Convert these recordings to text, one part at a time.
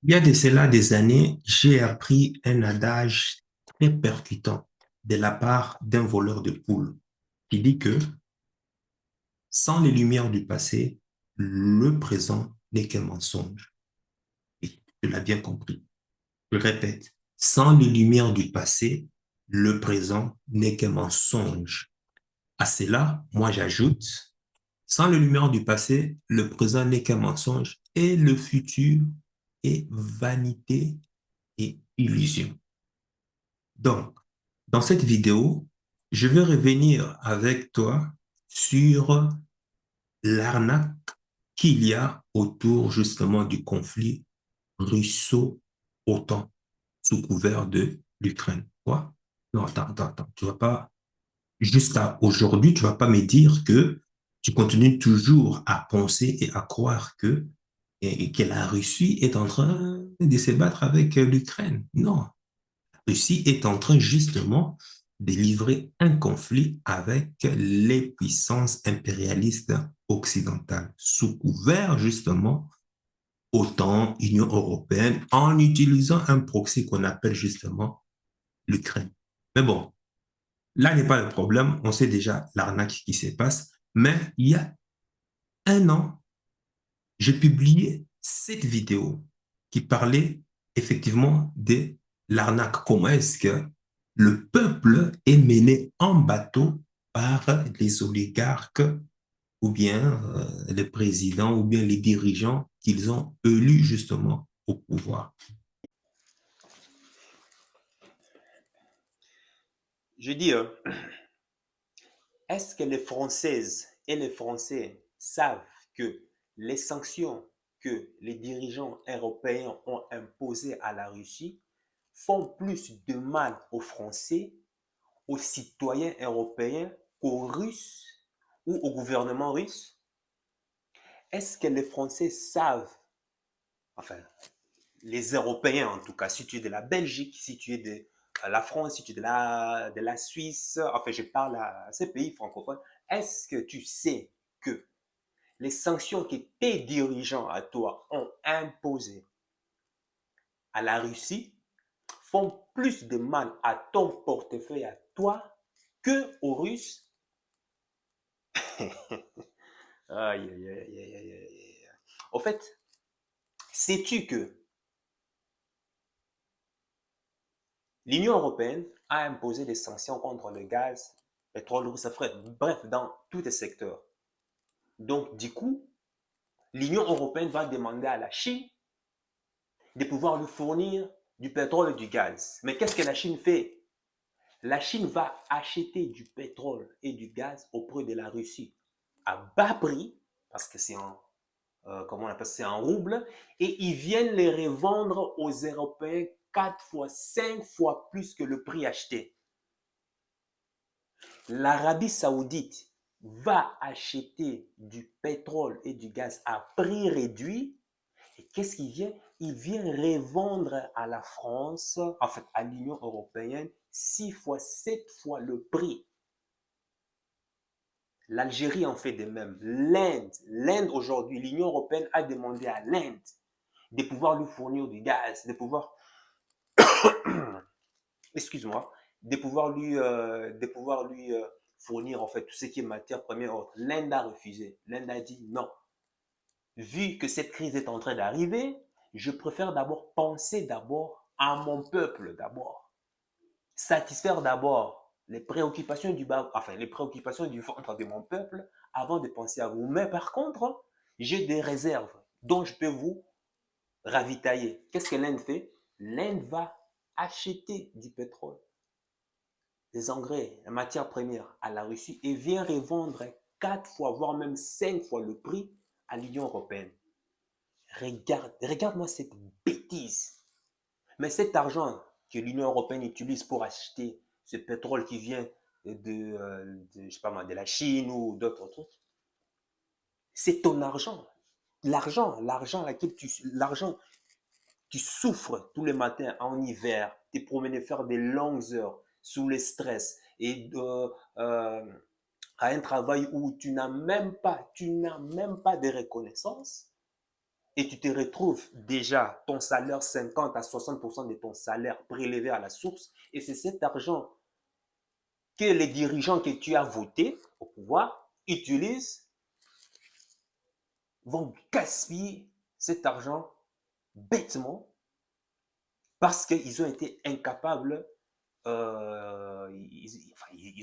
Il y a de cela des années, j'ai appris un adage très percutant de la part d'un voleur de poules qui dit que sans les lumières du passé, le présent n'est qu'un mensonge. Et tu l'as bien compris. Je répète, sans les lumières du passé, le présent n'est qu'un mensonge. À cela, moi j'ajoute, sans les lumières du passé, le présent n'est qu'un mensonge et le futur est vanité et illusion. Donc, dans cette vidéo, je vais revenir avec toi sur l'arnaque qu'il y a autour justement du conflit russo-OTAN sous couvert de l'Ukraine. Quoi? Non, attends. Tu vas pas, jusqu'à aujourd'hui, tu vas pas me dire que tu continues toujours à penser et à croire que la Russie est en train de se battre avec l'Ukraine. Non, Russie est en train justement de livrer un conflit avec les puissances impérialistes occidentales, sous couvert justement OTAN, Union européenne, en utilisant un proxy qu'on appelle justement l'Ukraine. Mais bon, là n'est pas le problème, on sait déjà l'arnaque qui se passe, mais il y a un an, j'ai publié cette vidéo qui parlait effectivement de l'arnaque. Comment est-ce que le peuple est mené en bateau par les oligarques ou bien les présidents ou bien les dirigeants qu'ils ont élus justement au pouvoir. Je dis, est-ce que les Françaises et les Français savent que les sanctions que les dirigeants européens ont imposées à la Russie font plus de mal aux Français, aux citoyens européens qu'aux Russes ou au gouvernement russe? Est-ce que les Français savent, enfin, les Européens en tout cas, si tu es de la Belgique, si tu es de la France, si tu es de la Suisse, enfin je parle à ces pays francophones, est-ce que tu sais que les sanctions que tes dirigeants à toi ont imposées à la Russie font plus de mal à ton portefeuille à toi que aux Russes? Aïe, aïe, aïe, aïe, aïe, aïe. Au fait, sais-tu que l'Union européenne a imposé des sanctions contre le gaz, pétrole russe, bref, dans tous les secteurs. Donc, du coup, l'Union européenne va demander à la Chine de pouvoir lui fournir du pétrole et du gaz. Mais qu'est-ce que la Chine fait? La Chine va acheter du pétrole et du gaz auprès de la Russie à bas prix, parce que c'est en, comment on appelle ça, c'est en rouble, et ils viennent les revendre aux Européens 4 fois, 5 fois plus que le prix acheté. L'Arabie saoudite va acheter du pétrole et du gaz à prix réduit. Et qu'est-ce qu'il vient? Il vient revendre à la France, en fait à l'Union européenne, 6 fois, 7 fois le prix. L'Algérie en fait de même. L'Inde aujourd'hui, l'Union européenne a demandé à l'Inde de pouvoir lui fournir du gaz, de pouvoir, excuse-moi, de pouvoir lui fournir en fait tout ce qui est matière première autre. L'Inde a refusé. L'Inde a dit non. Vu que cette crise est en train d'arriver, je préfère d'abord penser d'abord à mon peuple d'abord. Satisfaire d'abord les préoccupations du bas, enfin les préoccupations du ventre de mon peuple avant de penser à vous. Mais par contre, j'ai des réserves dont je peux vous ravitailler. Qu'est-ce que l'Inde fait? L'Inde va acheter du pétrole, des engrais, la matière première à la Russie et vient revendre 4 fois, voire même 5 fois le prix à l'Union européenne. Regarde-moi cette bêtise. Mais cet argent que l'Union européenne utilise pour acheter ce pétrole qui vient je sais pas moi, de la Chine ou d'autres trucs, c'est ton argent. L'argent, tu souffres tous les matins en hiver, tu es promené faire des longues heures sous le stress et à un travail où tu n'as même pas de reconnaissance. et tu te retrouves déjà ton salaire 50 à 60% de ton salaire prélevé à la source, et c'est cet argent que les dirigeants que tu as votés au pouvoir utilisent, vont gaspiller cet argent bêtement parce qu'ils ont été incapables, ils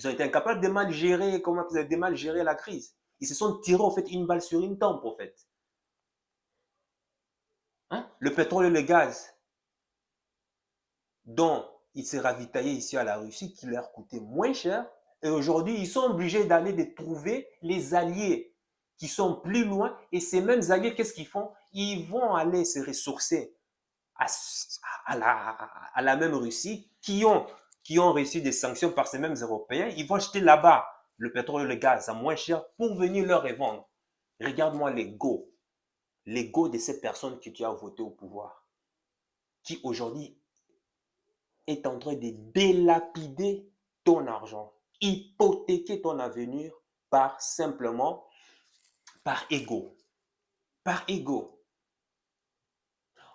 ont été incapables de mal gérer, de mal gérer la crise. Ils se sont tirés en fait une balle sur une tempe en fait. Hein? Le pétrole et le gaz dont ils se ravitaillaient ici à la Russie, qui leur coûtait moins cher, et aujourd'hui ils sont obligés d'aller de trouver les alliés qui sont plus loin, et ces mêmes alliés, qu'est-ce qu'ils font? Ils vont aller se ressourcer à, à la même Russie, qui ont reçu des sanctions par ces mêmes Européens. Ils vont acheter là-bas le pétrole et le gaz à moins cher pour venir leur revendre. Regarde-moi l'ego de ces personnes que tu as voté au pouvoir, qui aujourd'hui est en train de délapider ton argent, hypothéquer ton avenir par simplement, par ego. Par ego.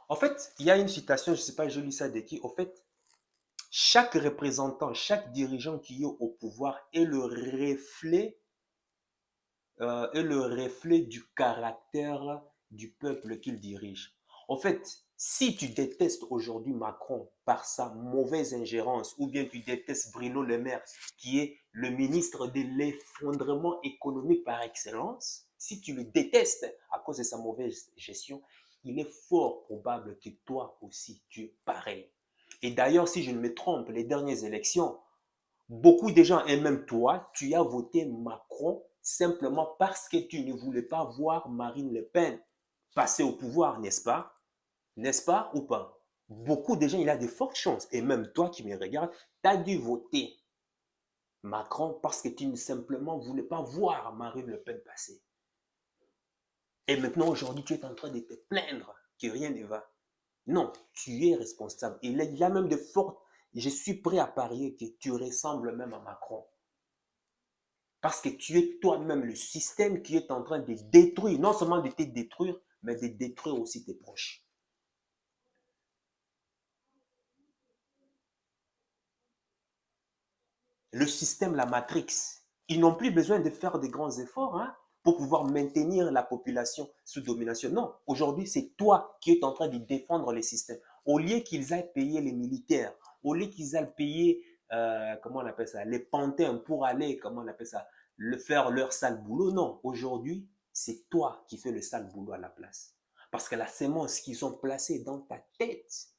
En fait, il y a une citation, je ne sais pas, je lis ça de qui. En fait, chaque représentant, chaque dirigeant qui est au pouvoir est le reflet du caractère du peuple qu'il dirige. En fait, si tu détestes aujourd'hui Macron par sa mauvaise ingérence, ou bien tu détestes Bruno Le Maire, qui est le ministre de l'effondrement économique par excellence, si tu le détestes à cause de sa mauvaise gestion, il est fort probable que toi aussi, tu es pareil. Et d'ailleurs, si je ne me trompe, les dernières élections, beaucoup de gens, et même toi, tu as voté Macron simplement parce que tu ne voulais pas voir Marine Le Pen passer au pouvoir, n'est-ce pas? N'est-ce pas ou pas? Beaucoup de gens, il a de fortes chances, et même toi qui me regardes, tu as dû voter Macron parce que tu ne simplement voulais pas voir Marine Le Pen passer. Et maintenant, aujourd'hui, tu es en train de te plaindre que rien ne va. Non, tu es responsable. Il y a même de fortes... Je suis prêt à parier que tu ressembles même à Macron. Parce que tu es toi-même le système qui est en train de détruire, non seulement de te détruire, mais de détruire aussi tes proches. Le système, la matrix, ils n'ont plus besoin de faire de grands efforts pour pouvoir maintenir la population sous domination. Non, aujourd'hui, c'est toi qui es en train de défendre le système. Au lieu qu'ils aillent payer les militaires, au lieu qu'ils aillent payer, comment on appelle ça, les pantins pour aller, comment on appelle ça, faire leur sale boulot. Non, aujourd'hui, c'est toi qui fais le sale boulot à la place. Parce que la sémence qu'ils ont placée dans ta tête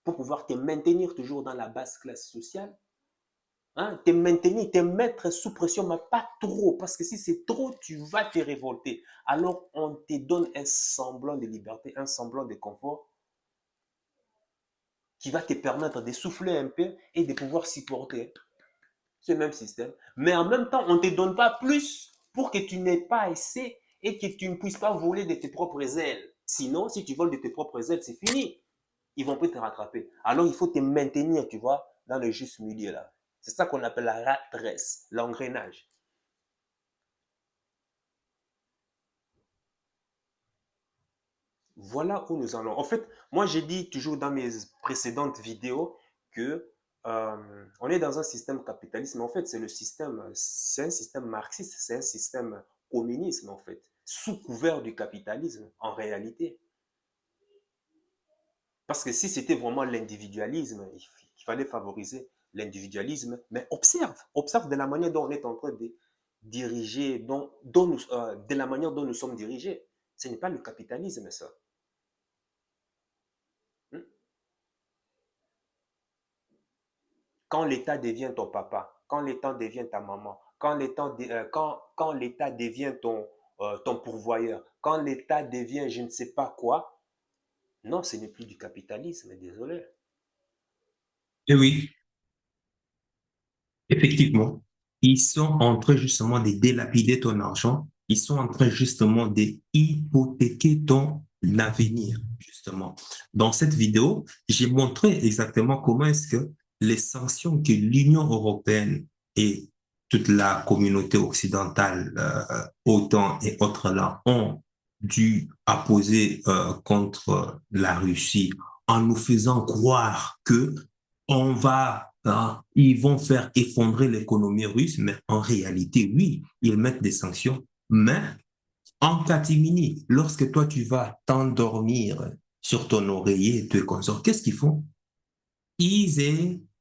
pour pouvoir te maintenir toujours dans la basse classe sociale, te maintenir, te mettre sous pression, mais pas trop, parce que si c'est trop, tu vas te révolter. Alors, on te donne un semblant de liberté, un semblant de confort qui va te permettre de souffler un peu et de pouvoir supporter ce même système. Mais en même temps, on ne te donne pas plus pour que tu n'aies pas assez et que tu ne puisses pas voler de tes propres ailes. Sinon, si tu voles de tes propres ailes, c'est fini. Ils vont pas te rattraper. Alors, il faut te maintenir, tu vois, dans le juste milieu là. C'est ça qu'on appelle la rat race, l'engrenage. Voilà où nous allons. En fait, moi, j'ai dit toujours dans mes précédentes vidéos que on est dans un système capitaliste, mais en fait, c'est un système marxiste, c'est un système communisme, en fait, sous couvert du capitalisme, en réalité. Parce que si c'était vraiment l'individualisme, il fallait favoriser l'individualisme, mais observe de la manière dont on est en train de diriger, de la manière dont nous sommes dirigés. Ce n'est pas le capitalisme, ça. Hmm? Quand l'État devient ton papa, quand l'État devient ta maman, quand l'État devient ton pourvoyeur, quand l'État devient je ne sais pas quoi, non, ce n'est plus du capitalisme, désolé. Et oui, effectivement, ils sont en train justement de délapider ton argent. Ils sont en train justement de hypothéquer ton avenir, justement. Dans cette vidéo, j'ai montré exactement comment est-ce que les sanctions que l'Union européenne et toute la communauté occidentale, OTAN et autres là, ont dû apposer contre la Russie en nous faisant croire que ils vont faire effondrer l'économie russe, mais en réalité, oui, ils mettent des sanctions, mais en catimini, lorsque toi tu vas t'endormir sur ton oreiller et te consorts, qu'est-ce qu'ils font?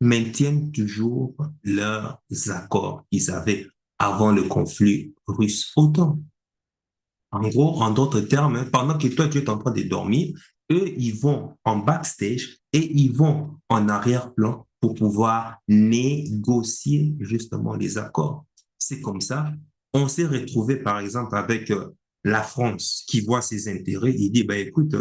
Maintiennent toujours leurs accords qu'ils avaient avant le conflit russe-OTAN. En gros, en d'autres termes, pendant que toi, tu es en train de dormir, eux, ils vont en backstage et ils vont en arrière-plan pour pouvoir négocier justement les accords. C'est comme ça. On s'est retrouvé, par exemple, avec la France qui voit ses intérêts. Il dit, ben, écoute,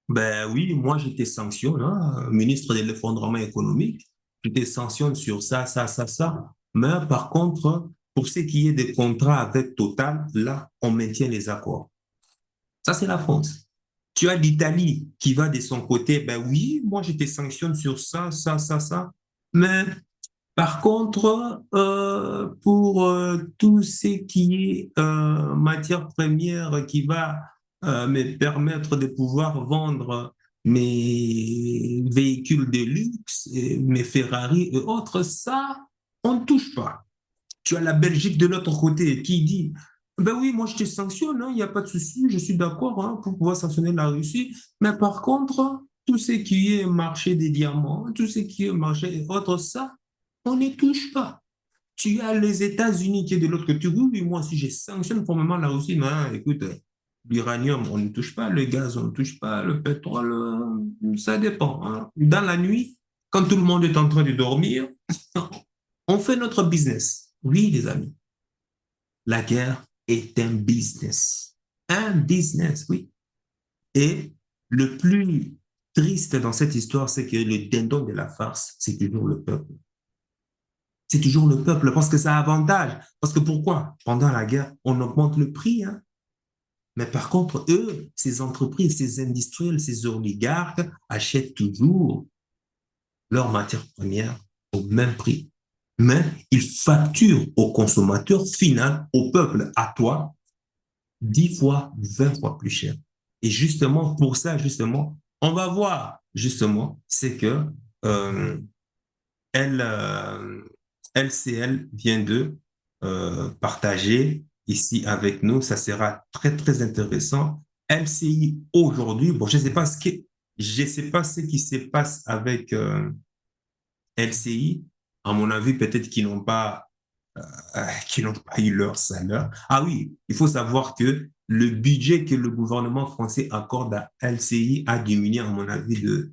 ben oui, moi, je te sanctionne, hein, ministre de l'effondrement économique. Je te sanctionne sur ça, ça, ça, ça. Mais par contre, pour ce qui est des contrats avec Total, là, on maintient les accords. Ça, c'est la France. Tu as l'Italie qui va de son côté, ben oui, moi, je te sanctionne sur ça, ça, ça, ça. Mais par contre, pour tout ce qui est matière première qui va me permettre de pouvoir vendre mes véhicules de luxe, mes Ferrari et autres, ça, on ne touche pas. Tu as la Belgique de l'autre côté qui dit, ben oui, moi je te sanctionne, il n'y a pas de souci, je suis d'accord pour pouvoir sanctionner la Russie, mais par contre, tout ce qui est marché des diamants, tout ce qui est marché et autres, ça, on ne touche pas. Tu as les États-Unis qui est de l'autre côté. Oui, oui, moi, si je sanctionne formellement la Russie, mais écoute, l'uranium, on ne touche pas, le gaz, on ne touche pas, le pétrole, ça dépend. Dans la nuit, quand tout le monde est en train de dormir, on fait notre business. Oui, les amis, la guerre est un business. Un business, oui. Et le plus triste dans cette histoire, c'est que le dindon de la farce, c'est toujours le peuple. C'est toujours le peuple parce que ça avantage. Parce que pourquoi? Pendant la guerre, on augmente le prix. Mais par contre, eux, ces entreprises, ces industriels, ces oligarques achètent toujours leurs matières premières au même prix. Mais ils facturent au consommateur final, au peuple, à toi, 10 fois, 20 fois plus cher. Et justement, pour ça, justement, on va voir, justement, c'est que euh, elle, LCL vient de partager ici avec nous. Ça sera très, très intéressant. LCI aujourd'hui, bon, je sais pas ce qui se passe avec LCI. À mon avis, peut-être qu'ils n'ont pas eu leur salaire. Ah oui, il faut savoir que le budget que le gouvernement français accorde à LCI a diminué, à mon avis, de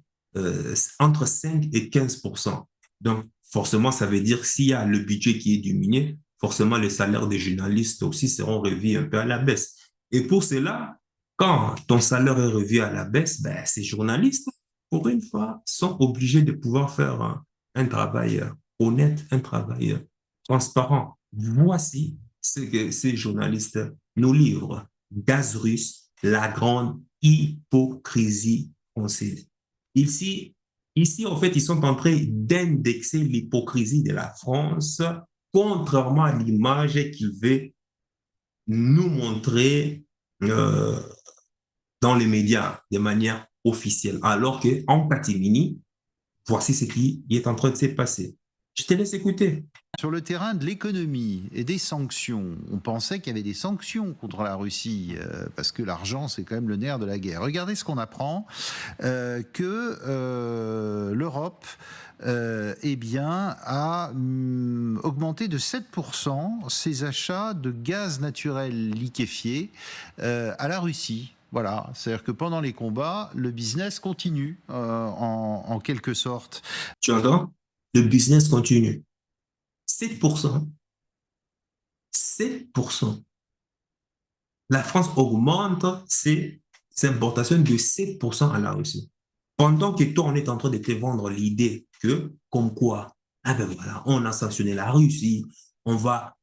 entre 5 et 15%. Donc, forcément, ça veut dire s'il y a le budget qui est diminué, forcément, les salaires des journalistes aussi seront revus un peu à la baisse. Et pour cela, quand ton salaire est revu à la baisse, ben, ces journalistes, pour une fois, sont obligés de pouvoir faire un travail honnête, un travail transparent. Voici ce que ces journalistes nous livrent. Gaz russe, la grande hypocrisie française. Ici, en fait, ils sont en train d'indexer l'hypocrisie de la France, contrairement à l'image qu'ils veulent nous montrer dans les médias de manière officielle. Alors qu'en catimini, voici ce qui est en train de se passer. Je te laisse écouter. Sur le terrain de l'économie et des sanctions, on pensait qu'il y avait des sanctions contre la Russie, parce que l'argent, c'est quand même le nerf de la guerre. Regardez ce qu'on apprend, que l'Europe eh bien, a augmenté de 7% ses achats de gaz naturel liquéfié à la Russie. Voilà, c'est-à-dire que pendant les combats, le business continue en quelque sorte. Tu entends? Le business continue. 7%. 7%. La France augmente ses importations de 7% à la Russie. Pendant que toi, on est en train de te vendre l'idée que, comme quoi, ah ben voilà, on a sanctionné la Russie, on va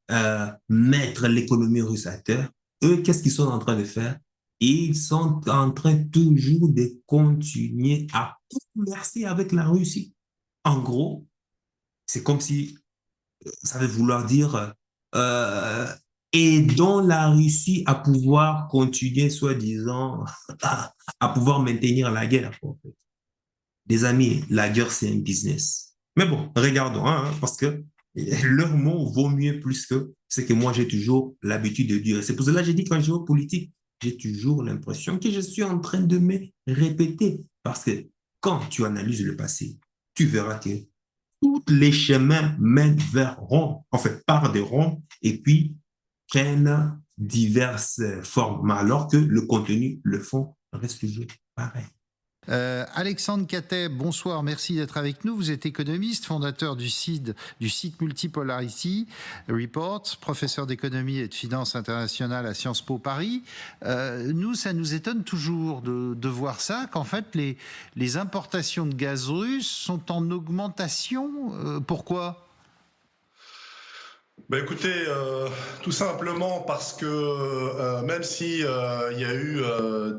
mettre l'économie russe à terre. Eux, qu'est-ce qu'ils sont en train de faire? Ils sont en train toujours de continuer à commercer avec la Russie. En gros, c'est comme si ça veut vouloir dire euh, aidant la Russie à pouvoir continuer, soi-disant, à pouvoir maintenir la guerre. En fait. Des amis, la guerre, c'est un business. Mais bon, regardons, hein, parce que leur mot vaut mieux plus que ce que moi, j'ai toujours l'habitude de dire. C'est pour cela que j'ai dit qu'en géopolitique, j'ai toujours l'impression que je suis en train de me répéter. Parce que quand tu analyses le passé, tu verras que tous les chemins mènent vers Rome, en fait, partent de Rome et puis prennent diverses formes, alors que le contenu, le fond, reste toujours pareil. Alexandre Cattet, bonsoir, merci d'être avec nous. Vous êtes économiste, fondateur du site Multipolarity Report, professeur d'économie et de finance internationale à Sciences Po Paris. Ça nous étonne toujours de voir ça, qu'en fait les importations de gaz russe sont en augmentation. Pourquoi ? Ben écoutez, tout simplement parce que même si il y a eu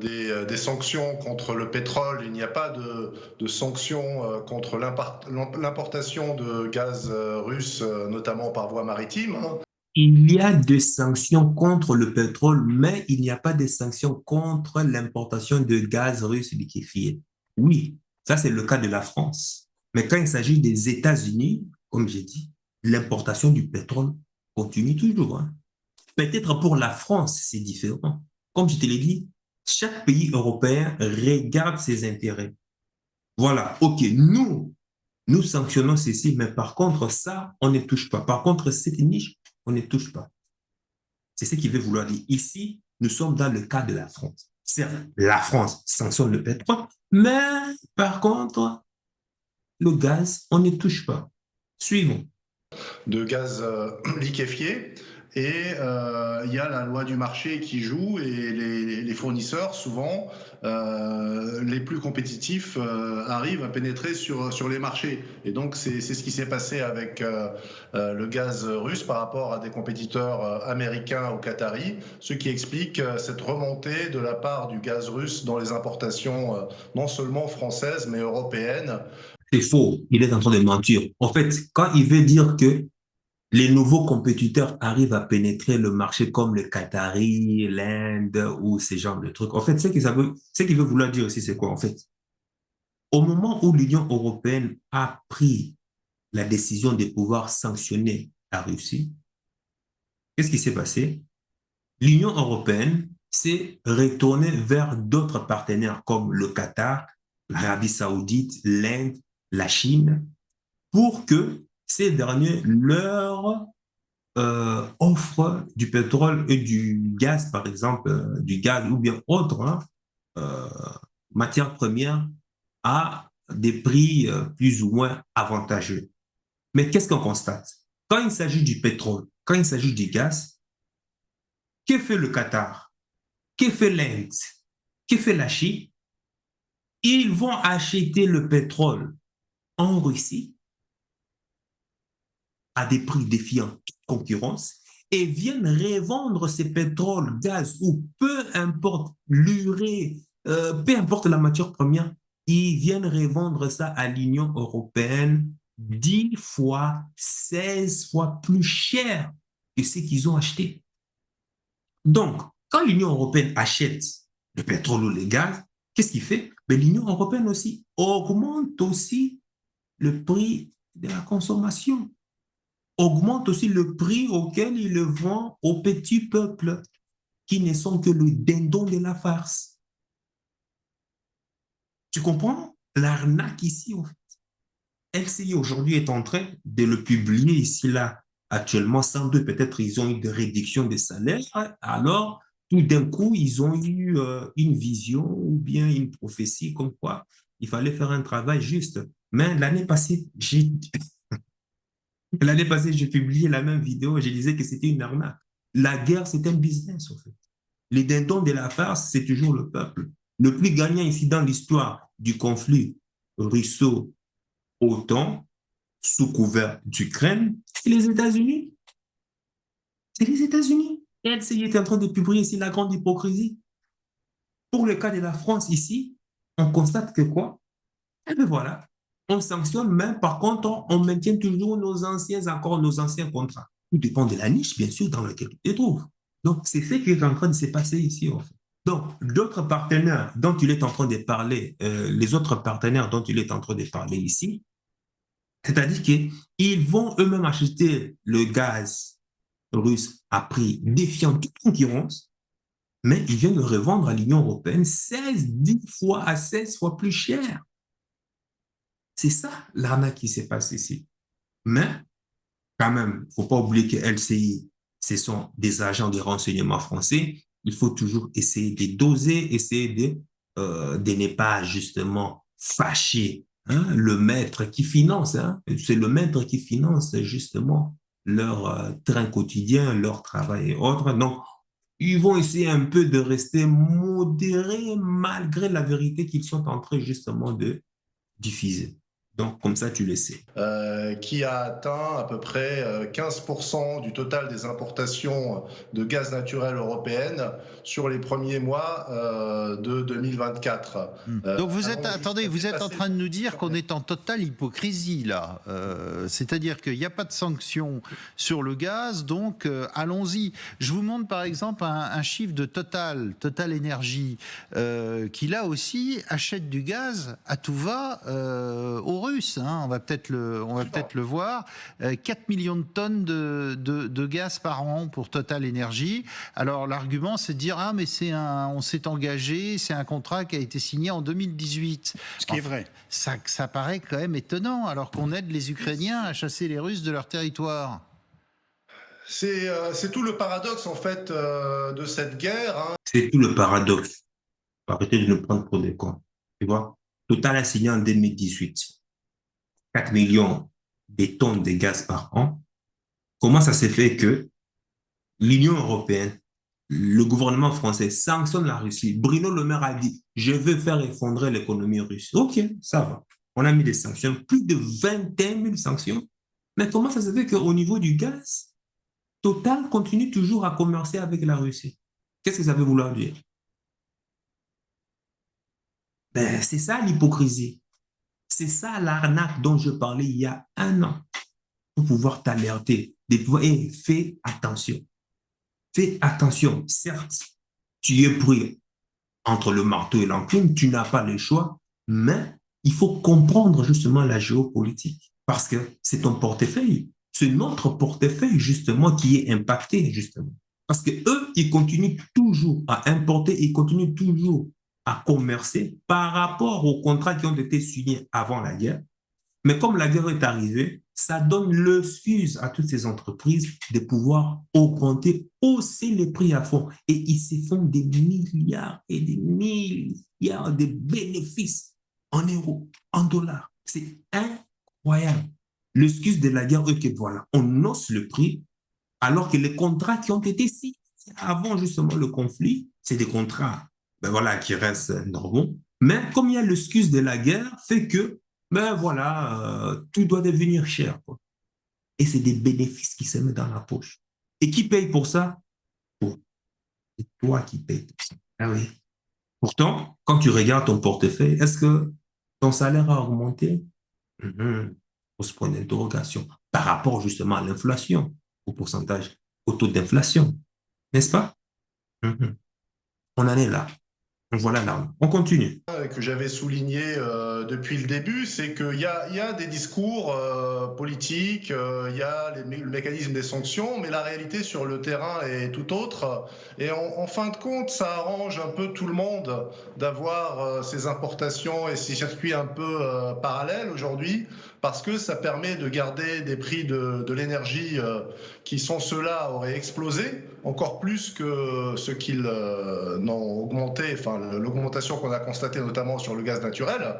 des sanctions contre le pétrole, il n'y a pas de sanctions contre l'importation de gaz russe, notamment par voie maritime. Hein. Il y a des sanctions contre le pétrole, mais il n'y a pas de sanctions contre l'importation de gaz russe liquéfié. Oui, ça c'est le cas de la France. Mais quand il s'agit des États-Unis, comme j'ai dit, l'importation du pétrole continue toujours. Hein. Peut-être pour la France, c'est différent. Comme je te l'ai dit, chaque pays européen regarde ses intérêts. Voilà, OK, nous sanctionnons ceci, mais par contre, ça, on ne touche pas. Par contre, cette niche, on ne touche pas. C'est ce qu'il veut vouloir dire. Ici, nous sommes dans le cas de la France. Certes, la France sanctionne le pétrole, mais par contre, le gaz, on ne touche pas. Suivons. De gaz liquéfié. Et il y a la loi du marché qui joue et les fournisseurs, souvent, les plus compétitifs, arrivent à pénétrer sur les marchés. Et donc, c'est ce qui s'est passé avec le gaz russe par rapport à des compétiteurs américains ou qataris, ce qui explique cette remontée de la part du gaz russe dans les importations non seulement françaises, mais européennes. C'est faux. Il est en train de mentir. En fait, quand il veut dire que les nouveaux compétiteurs arrivent à pénétrer le marché comme le Qatari, l'Inde ou ces genres de trucs. En fait, ce qu'il veut vouloir dire aussi, c'est quoi? En fait, au moment où l'Union européenne a pris la décision de pouvoir sanctionner la Russie, qu'est-ce qui s'est passé? L'Union européenne s'est retournée vers d'autres partenaires comme le Qatar, l'Arabie saoudite, l'Inde, la Chine, pour que ces derniers leur offrent du pétrole et du gaz, par exemple, du gaz ou bien autre matières premières à des prix plus ou moins avantageux. Mais qu'est-ce qu'on constate? Quand il s'agit du pétrole, quand il s'agit du gaz, que fait le Qatar? Que fait l'Inde? Que fait la Chine? Ils vont acheter le pétrole en Russie à des prix défiant toute concurrence et viennent revendre ces pétroles, gaz ou peu importe l'urée, peu importe la matière première, ils viennent revendre ça à l'Union européenne 10 fois, 16 fois plus cher que ce qu'ils ont acheté. Donc, quand l'Union européenne achète le pétrole ou le gaz, qu'est-ce qu'il fait? Mais l'Union européenne aussi augmente aussi le prix de la consommation, augmente aussi le prix auquel il le vend aux petits peuples qui ne sont que le dindon de la farce. Tu comprends? L'arnaque ici, en fait. LCI aujourd'hui est en train de le publier ici, là, actuellement, sans doute peut-être ils ont eu des réductions de salaire, alors tout d'un coup, ils ont eu une vision ou bien une prophétie comme quoi il fallait faire un travail juste. Mais l'année passée, j'ai publié la même vidéo et je disais que c'était une arnaque. La guerre, c'est un business, en fait. Les dindons de la farce, c'est toujours le peuple. Le plus gagnant ici dans l'histoire du conflit russo-OTAN, sous couvert d'Ukraine, c'est les États-Unis. C'est les États-Unis. Et LCI est en train de publier ici la grande hypocrisie. Pour le cas de la France ici, on constate que quoi? Eh bien voilà, on sanctionne, mais par contre, on maintient toujours nos anciens accords, nos anciens contrats. Tout dépend de la niche, bien sûr, dans laquelle tu te trouves. Donc, c'est ce qui est en train de se passer ici, en fait. Donc, d'autres partenaires dont il est en train de parler, les autres partenaires dont il est en train de parler ici, c'est-à-dire qu'ils vont eux-mêmes acheter le gaz russe à prix défiant toute concurrence, mais ils viennent le revendre à l'Union européenne 10 fois à 16 fois plus cher. C'est ça l'arnaque qui se passe ici. Mais, quand même, il ne faut pas oublier que LCI, ce sont des agents de renseignement français. Il faut toujours essayer de doser, essayer de ne pas justement fâcher le maître qui finance. C'est le maître qui finance justement leur train quotidien, leur travail et autres. Donc, ils vont essayer un peu de rester modérés malgré la vérité qu'ils sont en train justement de diffuser. Donc, comme ça, tu le sais. Qui a atteint à peu près 15% du total des importations de gaz naturel européennes sur les premiers mois de 2024. Donc vous êtes, attendez, vous êtes en train de nous dire qu'on est en totale hypocrisie là. C'est-à-dire qu'il n'y a pas de sanctions sur le gaz, donc allons-y. Je vous montre par exemple un chiffre de Total Énergie, qui là aussi achète du gaz à tout va aux Russes. On va peut-être le voir. 4 millions de tonnes de gaz par an pour Total Énergie. Alors l'argument c'est de dire mais on s'est engagé, c'est un contrat qui a été signé en 2018. Ce qui est vrai. Ça paraît quand même étonnant, alors qu'on aide les Ukrainiens à chasser les Russes de leur territoire. C'est tout le paradoxe en fait de cette guerre. C'est tout le paradoxe. Arrêtez de nous prendre pour des cons. Tu vois, Total a signé en 2018 4 millions de tonnes de gaz par an. Comment ça s'est fait que l'Union européenne, le gouvernement français sanctionne la Russie? Bruno Le Maire a dit, je veux faire effondrer l'économie russe. Ok, ça va. On a mis des sanctions, plus de 21 000 sanctions. Mais comment ça se fait qu'au niveau du gaz, Total continue toujours à commercer avec la Russie? Qu'est-ce que ça veut vouloir dire? Ben, c'est ça l'hypocrisie. C'est ça l'arnaque dont je parlais il y a un an pour pouvoir t'alerter. Fais attention. Fais attention. Certes, tu es pris entre le marteau et l'enclume, tu n'as pas le choix, mais il faut comprendre justement la géopolitique parce que c'est ton portefeuille. C'est notre portefeuille justement qui est impacté justement. Parce que eux, ils continuent toujours à importer, ils continuent toujours à commercer par rapport aux contrats qui ont été signés avant la guerre. Mais comme la guerre est arrivée, ça donne l'excuse à toutes ces entreprises de pouvoir augmenter, hausser les prix à fond. Et ils se font des milliards et des milliards de bénéfices en euros, en dollars. C'est incroyable. L'excuse de la guerre, que voilà, on hausse le prix, alors que les contrats qui ont été signés avant justement le conflit, c'est des contrats qui restent normaux. Mais comme il y a l'excuse de la guerre, fait que tout doit devenir cher, quoi. Et c'est des bénéfices qui se mettent dans la poche. Et qui paye pour ça? C'est toi qui payes pour ça. Ah oui. Pourtant, quand tu regardes ton portefeuille, est-ce que ton salaire a augmenté? Au point d'interrogation. Par rapport justement à l'inflation, au pourcentage, au taux d'inflation. N'est-ce pas? On en est là. Voilà là, on continue. Que j'avais souligné depuis le début, c'est qu'il y a des discours politiques, il y a le mécanisme des sanctions, mais la réalité sur le terrain est tout autre. Et en fin de compte, ça arrange un peu tout le monde d'avoir ces importations et ces circuits un peu parallèles aujourd'hui, parce que ça permet de garder des prix de l'énergie qui sont ceux-là auraient explosé, encore plus que ce qu'ils n'ont augmenté, enfin l'augmentation qu'on a constatée notamment sur le gaz naturel.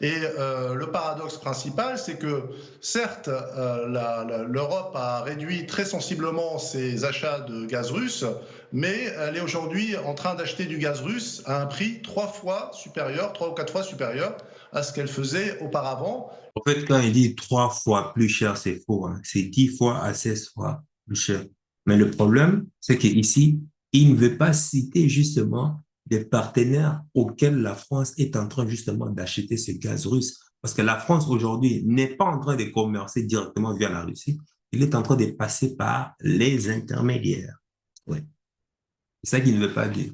Et le paradoxe principal, c'est que certes, l'Europe a réduit très sensiblement ses achats de gaz russe, mais elle est aujourd'hui en train d'acheter du gaz russe à un prix 3 ou 4 fois supérieur à ce qu'elle faisait auparavant. En fait, quand il dit 3 fois plus cher, c'est faux. C'est 10 fois à 16 fois plus cher. Mais le problème, c'est qu'ici, il ne veut pas citer justement des partenaires auxquels la France est en train justement d'acheter ce gaz russe. Parce que la France aujourd'hui n'est pas en train de commercer directement via la Russie. il est en train de passer par les intermédiaires. Ouais. C'est ça qu'il ne veut pas dire.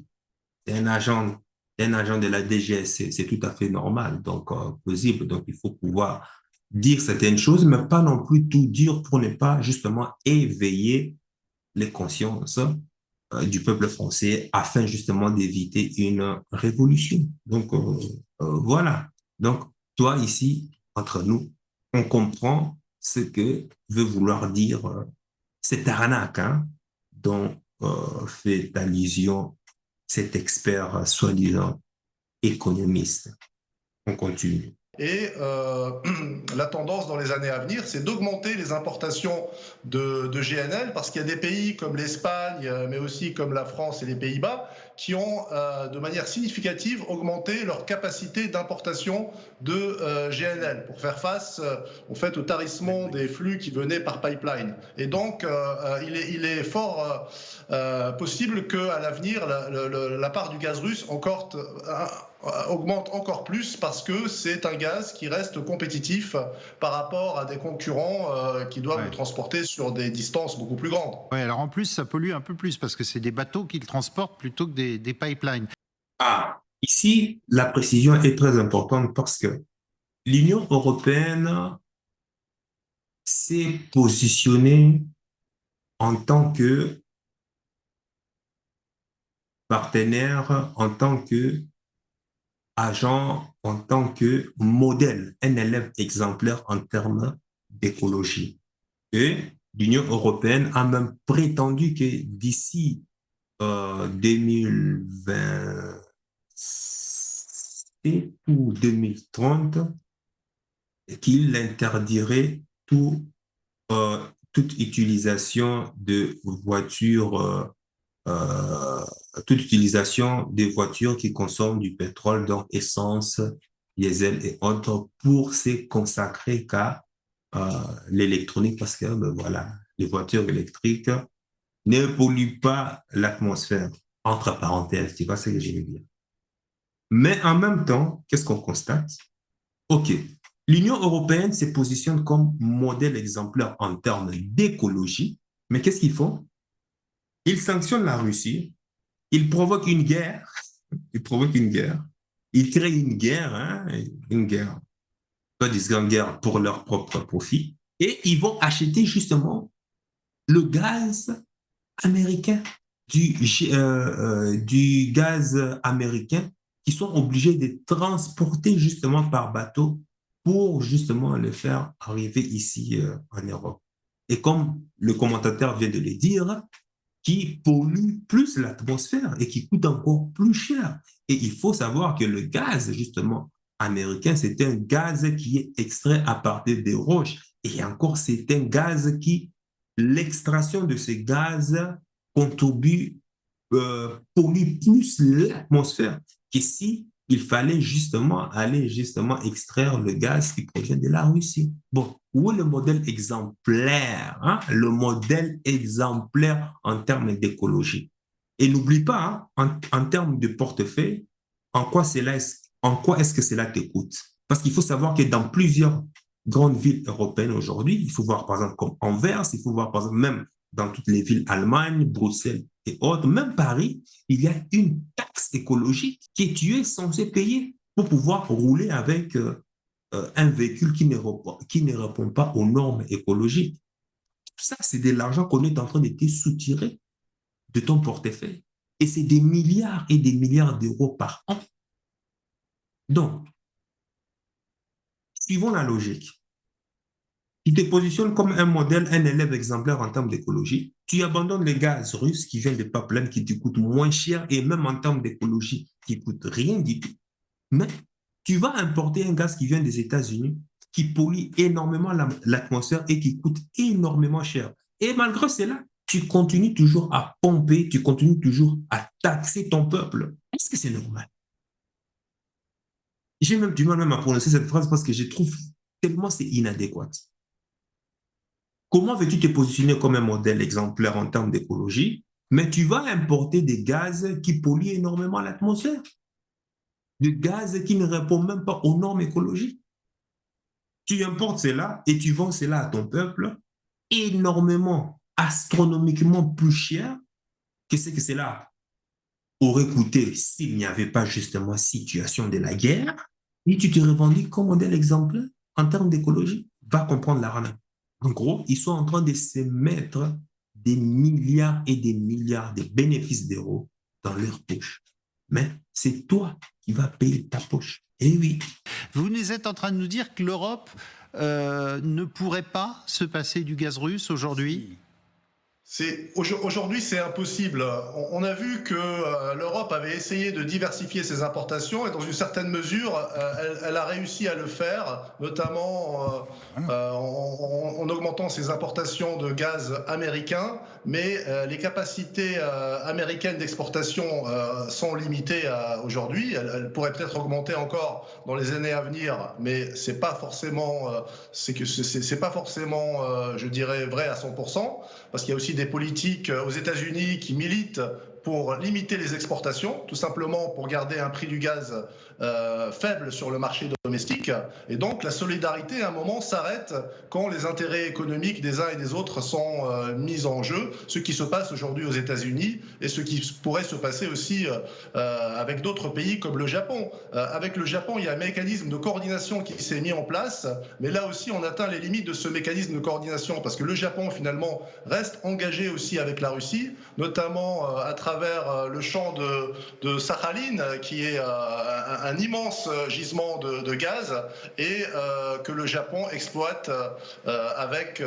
C'est un agent de la DGS, c'est tout à fait normal, donc possible. Donc, il faut pouvoir dire certaines choses, mais pas non plus tout dire pour ne pas justement éveiller les consciences du peuple français afin justement d'éviter une révolution. Donc, voilà. Donc, toi ici, entre nous, on comprend ce que veut vouloir dire cette arnaque hein, dont fait allusion cet expert soi-disant économiste. On continue. Et la tendance dans les années à venir, c'est d'augmenter les importations de GNL parce qu'il y a des pays comme l'Espagne, mais aussi comme la France et les Pays-Bas, qui ont de manière significative augmenté leur capacité d'importation de GNL pour faire face au fait au tarissement des flux qui venaient par pipeline. Et donc, il est fort possible qu'à l'avenir, la part du gaz russe augmente encore plus parce que c'est un gaz qui reste compétitif par rapport à des concurrents qui doivent le transporter sur des distances beaucoup plus grandes. Oui, alors en plus, ça pollue un peu plus parce que c'est des bateaux qui le transportent plutôt que des pipelines. Ah, ici, la précision est très importante parce que l'Union européenne s'est positionnée en tant que partenaire, en tant que agent, en tant que modèle, un élève exemplaire en termes d'écologie. Et l'Union européenne a même prétendu que d'ici 2027 ou 2030, qu'il interdirait toute utilisation de voitures toute utilisation des voitures qui consomment du pétrole, donc essence, diesel et autres, pour se consacrer qu'à l'électronique, parce que voilà, les voitures électriques ne polluent pas l'atmosphère, entre parenthèses, tu vois ce que je veux dire. Mais en même temps, qu'est-ce qu'on constate? OK, l'Union européenne se positionne comme modèle exemplaire en termes d'écologie, mais qu'est-ce qu'ils font? Ils sanctionnent la Russie, ils provoquent une guerre, ils provoquent une guerre, ils créent une guerre, pas une guerre pour leur propre profit, et ils vont acheter justement le gaz américain, du gaz américain qui sont obligés de transporter justement par bateau pour justement le faire arriver ici en Europe. Et comme le commentateur vient de le dire, qui pollue plus l'atmosphère et qui coûte encore plus cher. Et il faut savoir que le gaz, justement, américain, c'est un gaz qui est extrait à partir des roches. Et encore, c'est un gaz qui, l'extraction de ce gaz contribue, pollue plus l'atmosphère que si il fallait justement aller justement extraire le gaz qui provient de la Russie. Bon, où est le modèle exemplaire, hein? Le modèle exemplaire en termes d'écologie. Et n'oublie pas, hein, en termes de portefeuille, en quoi est-ce que cela te coûte? Parce qu'il faut savoir que dans plusieurs grandes villes européennes aujourd'hui, il faut voir par exemple comme Anvers, il faut voir par exemple même dans toutes les villes Allemagne, Bruxelles et autres, même Paris, il y a une taxe écologique que tu es censé payer pour pouvoir rouler avec un véhicule qui ne répond pas aux normes écologiques. Tout ça, c'est de l'argent qu'on est en train de te soutirer de ton portefeuille. Et c'est des milliards et des milliards d'euros par an. Donc, suivons la logique. Tu te positionnes comme un modèle, un élève exemplaire en termes d'écologie. Tu abandonnes les gaz russes qui viennent de pipeline qui te coûtent moins cher et même en termes d'écologie qui ne coûtent rien du tout. Mais tu vas importer un gaz qui vient des États-Unis qui pollue énormément l'atmosphère et qui coûte énormément cher. Et malgré cela, tu continues toujours à pomper, tu continues toujours à taxer ton peuple. Est-ce que c'est normal? J'ai même du mal même à prononcer cette phrase parce que je trouve tellement c'est inadéquat. Comment veux-tu te positionner comme un modèle exemplaire en termes d'écologie, mais tu vas importer des gaz qui polluent énormément l'atmosphère, des gaz qui ne répondent même pas aux normes écologiques. Tu importes cela et tu vends cela à ton peuple énormément, astronomiquement plus cher que ce que cela aurait coûté s'il n'y avait pas justement situation de la guerre. Et tu te revendiques comme modèle exemplaire en termes d'écologie. Va comprendre l'arnaque. En gros, ils sont en train de se mettre des milliards et des milliards de bénéfices d'euros dans leur poche. Mais c'est toi qui vas payer ta poche. Eh oui. Vous nous êtes en train de nous dire que l'Europe ne pourrait pas se passer du gaz russe aujourd'hui ? Aujourd'hui, c'est impossible. On a vu que l'Europe avait essayé de diversifier ses importations et dans une certaine mesure, elle a réussi à le faire, notamment en augmentant ses importations de gaz américain. Mais les capacités américaines d'exportation sont limitées aujourd'hui. Elles pourraient peut-être augmenter encore dans les années à venir, mais c'est pas forcément, je dirais, vrai à 100%, parce qu'il y a aussi des politiques aux États-Unis qui militent pour limiter les exportations, tout simplement pour garder un prix du gaz faible sur le marché domestique. Et donc la solidarité, à un moment, s'arrête quand les intérêts économiques des uns et des autres sont mis en jeu, ce qui se passe aujourd'hui aux États-Unis et ce qui pourrait se passer aussi avec d'autres pays comme le Japon. Avec le Japon, il y a un mécanisme de coordination qui s'est mis en place, mais là aussi, on atteint les limites de ce mécanisme de coordination parce que le Japon, finalement, reste engagé aussi avec la Russie, notamment à travers le champ de Sakhaline, qui est un immense gisement de gaz et que le Japon exploite avec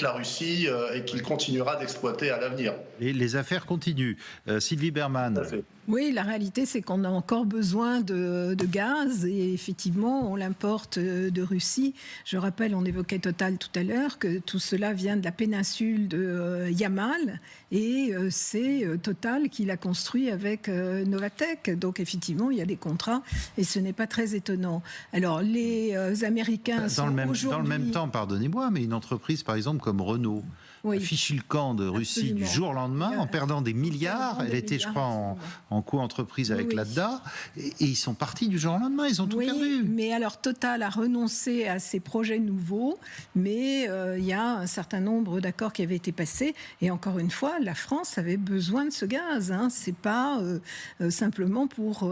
la Russie et qu'il continuera d'exploiter à l'avenir. Et les affaires continuent. Sylvie Berman. Oui, la réalité, c'est qu'on a encore besoin de gaz et effectivement, on l'importe de Russie. Je rappelle, on évoquait Total tout à l'heure, que tout cela vient de la péninsule de Yamal et c'est Total qui l'a construit avec Novatek. Donc effectivement, il y a des contrats et ce n'est pas très étonnant. Alors, les Américains dans le même temps, pardonnez-moi, mais une entreprise, par exemple, comme Renault, a fichu le camp de Russie Absolument. du jour au lendemain en perdant des milliards. Elle était, je crois, en co-entreprise avec Lada. Et ils sont partis du jour au lendemain. Ils ont tout perdu. Mais alors Total a renoncé à ses projets nouveaux. Mais il y a un certain nombre d'accords qui avaient été passés. Et encore une fois, la France avait besoin de ce gaz. Hein. C'est pas simplement pour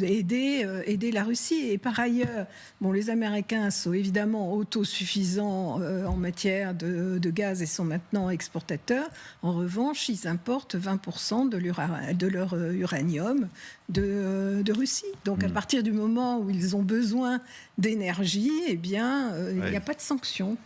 aider la Russie. Et par ailleurs, les Américains sont évidemment autosuffisants en matière de gaz et sont maintenant exportateurs. En revanche, ils importent 20% de leur uranium de Russie. Donc à partir du moment où ils ont besoin d'énergie, il n'y a pas de sanctions.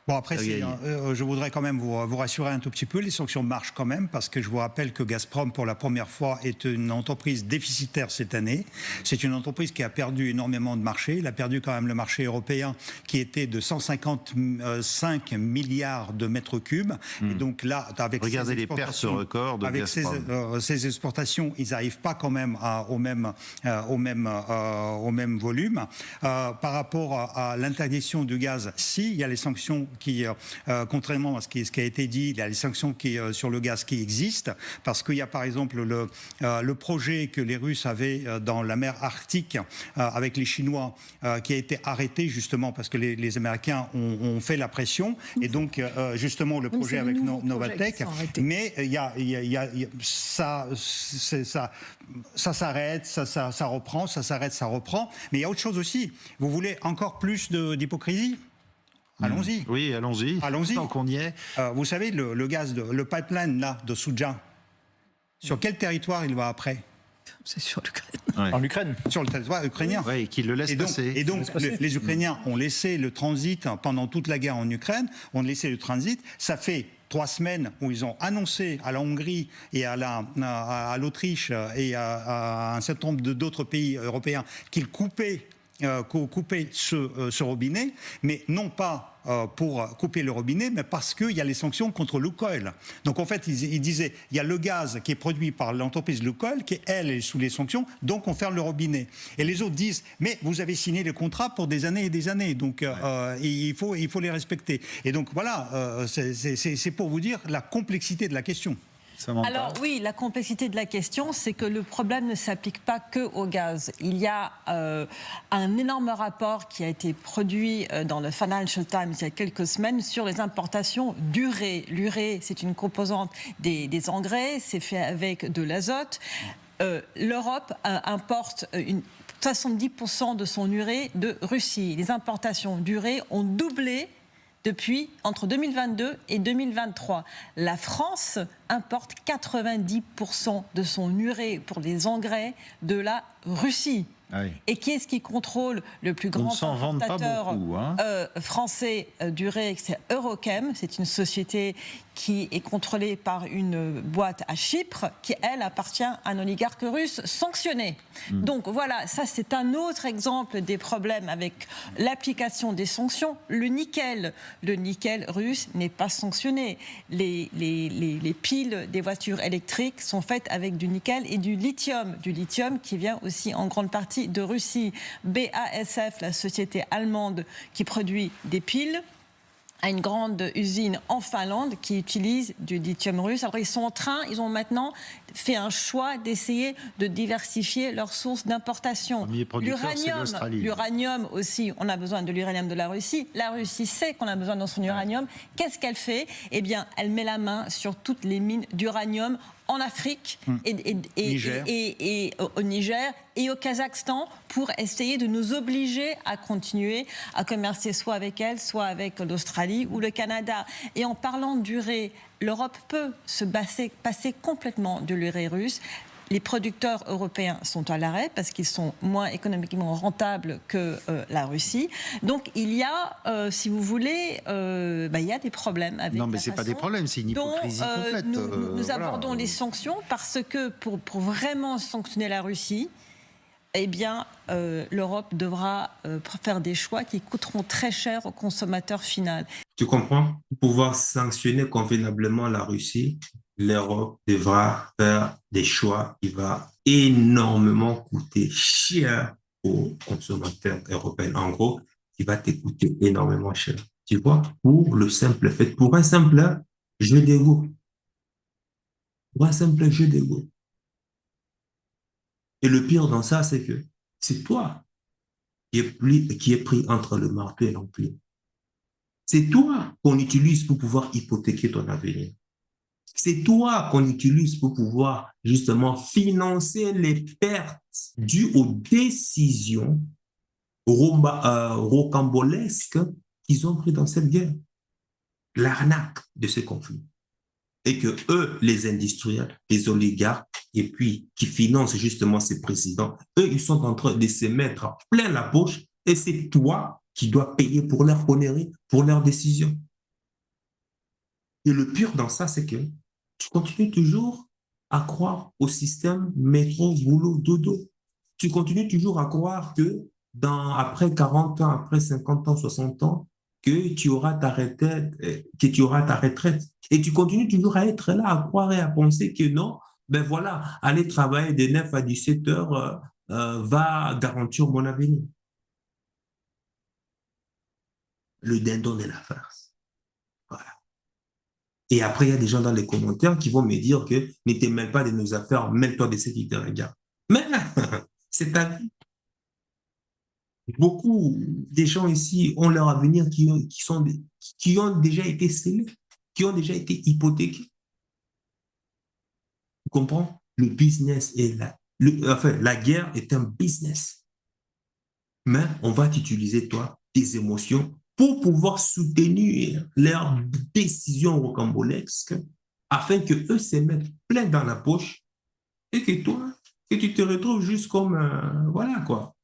Bon, après, je voudrais quand même vous rassurer un tout petit peu. Les sanctions marchent quand même parce que je vous rappelle que Gazprom, pour la première fois, est une entreprise déficitaire cette année. C'est une entreprise qui a perdu énormément de marché. Il a perdu quand même le marché européen qui était de 155 milliards de mètres cubes. Et donc là, avec regardez les pertes records de Gazprom. Avec ces exportations, ils n'arrivent pas quand même au même volume. Par rapport à l'interdiction du gaz, il y a les sanctions qui, contrairement à ce qui a été dit, il y a les sanctions sur le gaz qui existent, parce qu'il y a par exemple le projet que les Russes avaient dans la mer Arctique avec les Chinois, qui a été arrêté justement parce que les Américains ont fait la pression, et donc justement le projet avec Novatek, mais ça s'arrête, ça reprend, ça s'arrête, ça reprend, mais il y a autre chose aussi. Vous voulez encore plus d'hypocrisie ? Allons-y. Oui, allons-y. Tant qu'on y est. Vous savez, le gaz, le pipeline là, de Souja, sur quel territoire il va après ? C'est sur l'Ukraine. En Ukraine. Sur le territoire ukrainien. Oui, qu'ils le laissent passer. Et donc, les Ukrainiens ont laissé le transit pendant toute la guerre en Ukraine, ont laissé le transit. Ça fait 3 semaines où ils ont annoncé à la Hongrie et à l'Autriche et à un certain nombre d'autres pays européens qu'ils coupaient ce robinet, mais non pas pour couper le robinet, mais parce qu'il y a les sanctions contre Lukoil. Donc en fait, ils disaient, il y a le gaz qui est produit par l'entreprise Lukoil, qui elle est sous les sanctions, donc on ferme le robinet. Et les autres disent, mais vous avez signé les contrats pour des années et des années, donc il faut les respecter. Et donc voilà, c'est pour vous dire la complexité de la question. Samantha. Alors oui, la complexité de la question, c'est que le problème ne s'applique pas que au gaz. Il y a un énorme rapport qui a été produit dans le Financial Times il y a quelques semaines sur les importations d'urée. L'urée, c'est une composante des engrais, c'est fait avec de l'azote. L'Europe importe 70% de son urée de Russie. Les importations d'urée ont doublé depuis entre 2022 et 2023. La France importe 90% de son urée pour les engrais de la Russie. Ah oui. Et qui est-ce qui contrôle le plus grand importateur français d'urée? C'est Eurochem. C'est une société qui est contrôlée par une boîte à Chypre qui, elle, appartient à un oligarque russe sanctionné. Donc voilà, ça c'est un autre exemple des problèmes avec l'application des sanctions. Le nickel russe n'est pas sanctionné. Les piles des voitures électriques sont faites avec du nickel et du lithium qui vient aussi en grande partie de Russie. BASF, la société allemande qui produit des piles, a une grande usine en Finlande qui utilise du lithium russe. Alors ils ont maintenant fait un choix d'essayer de diversifier leurs sources d'importation. L'uranium aussi, on a besoin de l'uranium de la Russie. La Russie sait qu'on a besoin de son uranium. Qu'est-ce qu'elle fait? Eh bien, elle met la main sur toutes les mines d'uranium en Afrique et au Niger et au Kazakhstan pour essayer de nous obliger à continuer à commercer soit avec elle, soit avec l'Australie ou le Canada. Et en parlant d'urée, l'Europe peut se passer complètement de l'urée russe. Les producteurs européens sont à l'arrêt parce qu'ils sont moins économiquement rentables que la Russie. Donc il y a, si vous voulez, il y a des problèmes avec Non, mais ce n'est pas des problèmes, c'est une hypocrisie complète. Nous abordons les sanctions parce que pour vraiment sanctionner la Russie, eh bien, l'Europe devra faire des choix qui coûteront très cher au consommateur final. Tu comprends? Pour pouvoir sanctionner convenablement la Russie, l'Europe devra faire des choix qui vont énormément coûter cher aux consommateurs européens. En gros, qui va te coûter énormément cher. Tu vois? Pour le simple fait, pour un simple jeu d'ego. Pour un simple jeu d'ego. Et le pire dans ça, c'est que c'est toi qui est pris entre le marteau et l'enclume. C'est toi qu'on utilise pour pouvoir hypothéquer ton avenir. C'est toi qu'on utilise pour pouvoir justement financer les pertes dues aux décisions rocambolesques qu'ils ont prises dans cette guerre. L'arnaque de ce conflit. Et que eux, les industriels, les oligarques, et puis qui financent justement ces présidents, eux, ils sont en train de se mettre plein la poche et c'est toi qui dois payer pour leurs conneries, pour leurs décisions. Et le pire dans ça, c'est que tu continues toujours à croire au système métro, boulot, dodo. Tu continues toujours à croire que après 40 ans, après 50 ans, 60 ans, que tu auras ta retraite, Et tu continues toujours à être là, à croire et à penser que non, ben voilà, aller travailler de 9 à 17 heures va garantir mon avenir. Le dindon de la farce. Voilà. Et après, il y a des gens dans les commentaires qui vont me dire que ne te mêle pas de nos affaires, mêle-toi de ceux qui te regardent. Mais c'est ta vie. Beaucoup des gens ici ont leur avenir qui ont déjà été scellés, qui ont déjà été hypothéqués. Tu comprends? Le business est là. La guerre est un business. Mais on va t'utiliser, toi, tes émotions, pour pouvoir soutenir leurs décisions rocambolesques afin qu'eux se mettent plein dans la poche et que toi, que tu te retrouves juste comme, voilà quoi,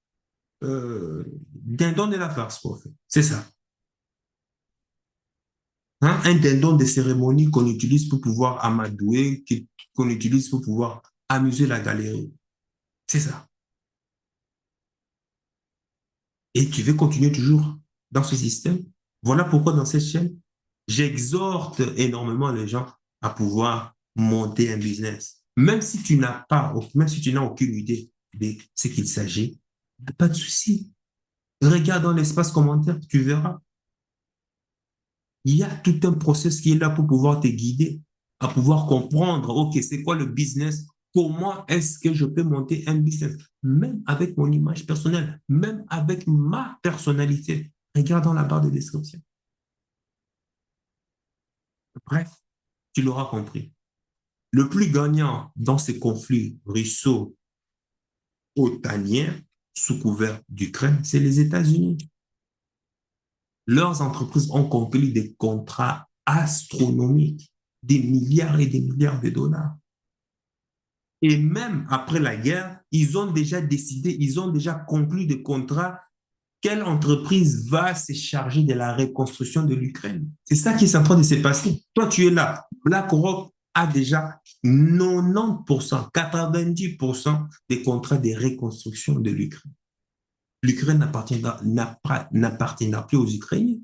dindon de la farce, quoi. C'est ça. Hein? Un dindon de cérémonie qu'on utilise pour pouvoir amadouer, qu'on utilise pour pouvoir amuser la galerie. C'est ça. Et tu veux continuer toujours dans ce système. Voilà pourquoi dans cette chaîne, j'exhorte énormément les gens à pouvoir monter un business. Même si tu n'as aucune idée de ce qu'il s'agit, pas de souci. Regarde dans l'espace commentaire, tu verras. Il y a tout un process qui est là pour pouvoir te guider. à pouvoir comprendre, OK, c'est quoi le business? Comment est-ce que je peux monter un business? Même avec mon image personnelle, même avec ma personnalité. Regarde dans la barre de description. Bref, tu l'auras compris. Le plus gagnant dans ces conflits russo-otaniens sous couvert d'Ukraine, c'est les États-Unis. Leurs entreprises ont conclu des contrats astronomiques, des milliards et des milliards de dollars. Et même après la guerre, ils ont déjà décidé, ils ont déjà conclu des contrats. Quelle entreprise va se charger de la reconstruction de l'Ukraine? C'est ça qui est en train de se passer. Toi, tu es là. BlackRock a déjà 90%, 90% des contrats de reconstruction de l'Ukraine. L'Ukraine n'appartiendra plus aux Ukrainiens.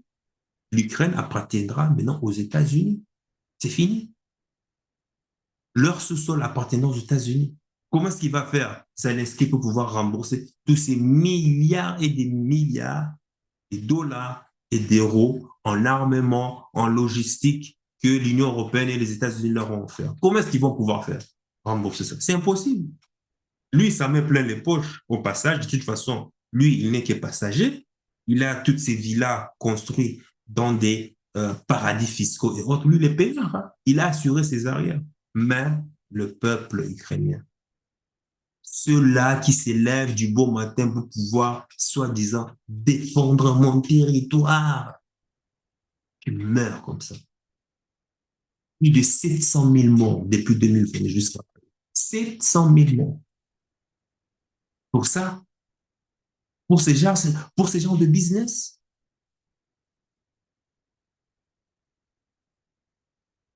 L'Ukraine appartiendra maintenant aux États-Unis. C'est fini. Leur sous-sol appartenant aux États-Unis. Comment est-ce qu'il va faire Zelensky pour pouvoir rembourser tous ces milliards et des milliards de dollars et d'euros en armement, en logistique que l'Union européenne et les États-Unis leur ont offert? Comment est-ce qu'ils vont pouvoir faire rembourser ça? C'est impossible. Lui, ça met plein les poches au passage. De toute façon, lui, il n'est que passager. Il a toutes ces villas construites dans des paradis fiscaux et autres. Lui, il est payeur. Hein? Il a assuré ses arrières. Mais le peuple ukrainien, ceux-là qui s'élèvent du beau matin pour pouvoir, soi-disant, défendre mon territoire, qui meurent comme ça. Plus de 700 000 morts depuis 2020 jusqu'à maintenant. 700 000 morts. Pour ça, pour ces gens de business.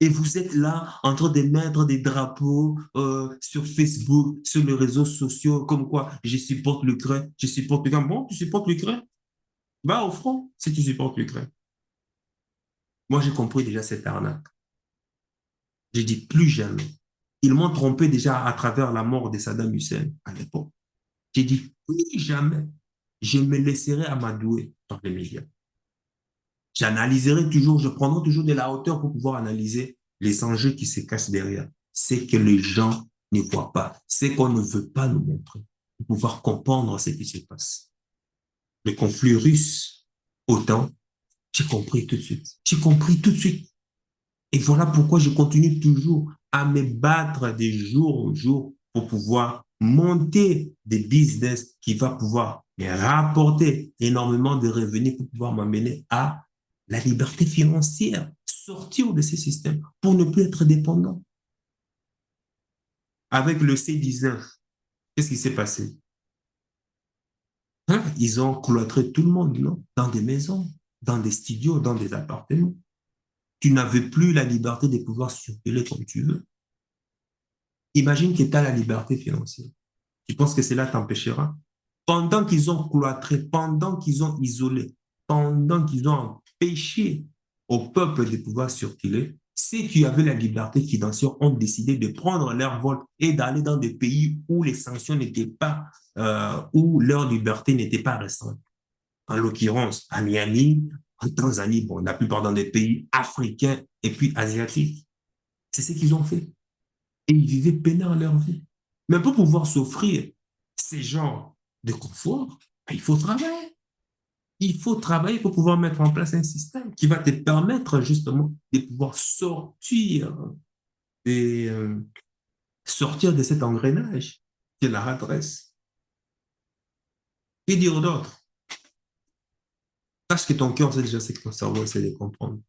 Et vous êtes là en train de mettre des drapeaux sur Facebook, sur les réseaux sociaux, comme quoi je supporte l'Ukraine, je supporte l'Ukraine. Bon, tu supportes l'Ukraine? Va au front si tu supportes l'Ukraine. Moi, j'ai compris déjà cette arnaque. J'ai dit plus jamais. Ils m'ont trompé déjà à travers la mort de Saddam Hussein à l'époque. J'ai dit plus jamais je me laisserai amadouer dans les médias. J'analyserai toujours, je prendrai toujours de la hauteur pour pouvoir analyser les enjeux qui se cachent derrière. C'est que les gens ne voient pas, c'est qu'on ne veut pas nous montrer, pour pouvoir comprendre ce qui se passe. Le conflit russe, autant, j'ai compris tout de suite. J'ai compris tout de suite. Et voilà pourquoi je continue toujours à me battre de jour au jour pour pouvoir monter des business qui va pouvoir me rapporter énormément de revenus pour pouvoir m'amener à la liberté financière, sortir de ces systèmes pour ne plus être dépendant. Avec le C-19, qu'est-ce qui s'est passé? Hein? Ils ont cloîtré tout le monde, non? Dans des maisons, dans des studios, dans des appartements. Tu n'avais plus la liberté de pouvoir circuler comme tu veux. Imagine que tu as la liberté financière. Tu penses que cela t'empêchera? Pendant qu'ils ont cloîtré, pendant qu'ils ont isolé, pendant qu'ils ont empêché au peuple de pouvoir circuler, ceux qui avaient la liberté financière ont décidé de prendre leur vol et d'aller dans des pays où les sanctions n'étaient pas, où leur liberté n'était pas restreinte. En l'occurrence, à Miami, en Tanzanie, bon, la plupart dans des pays africains et puis asiatiques. C'est ce qu'ils ont fait. Et ils vivaient peinard leur vie. Mais pour pouvoir s'offrir ces genres de confort, il faut travailler. Il faut travailler pour pouvoir mettre en place un système qui va te permettre justement de pouvoir sortir de cet engrenage qui est la rat race. Et dire d'autre. Sache que ton cœur sait déjà ce que ton cerveau essaie de comprendre.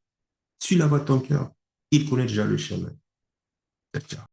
Suis la voie de ton cœur. Il connaît déjà le chemin. Ciao.